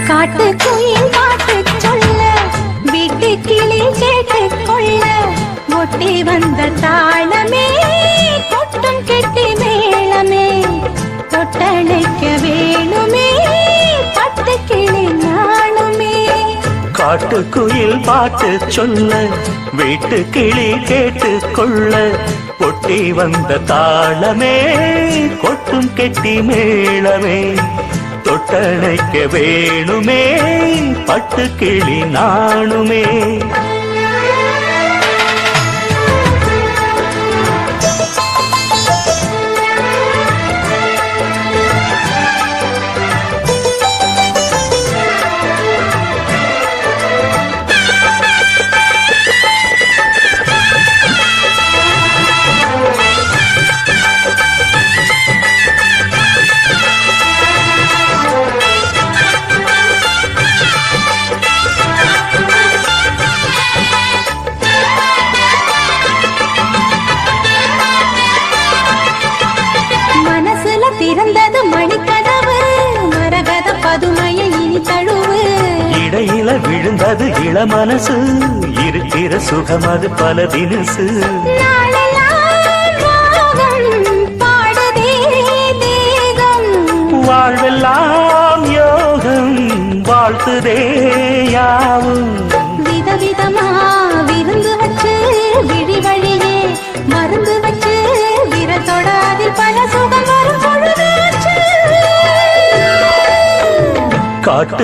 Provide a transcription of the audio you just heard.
காட்டு குயில் பாட்டு சொல்ல வீட்டு கிளி கேட்டு கொள்ள ஒட்டி வந்த தாளமே கொட்டும் கெட்டி மேளமே தொட்டணைக்க வேணுமே பட்டு கிளி நாளுமே. காட்டு குயில் பாட்டு சொல்ல வீட்டு கிளி கேட்டு கொள்ள ஒட்டி வந்த தாளமே கொட்டும் கெட்டி மேளமே தொட்டணைக்க வேணுமே பட்டு கிளி நாணுமே. திறந்தது மணிக்கதவு மரகத பதுமைய இனி தழுவு இடையில விழுந்தது இளமனசு இருக்கிற சுகம் அது பல தினசு. வாழ்வெல்லாம் யோகம் வாழ்த்துதே யாவும் விதவிதமா விருந்து வச்சு விழி வழியே மருந்து வச்சு விரத்தோட அதில் பல சுகம் வரும் பொழுது காட்டு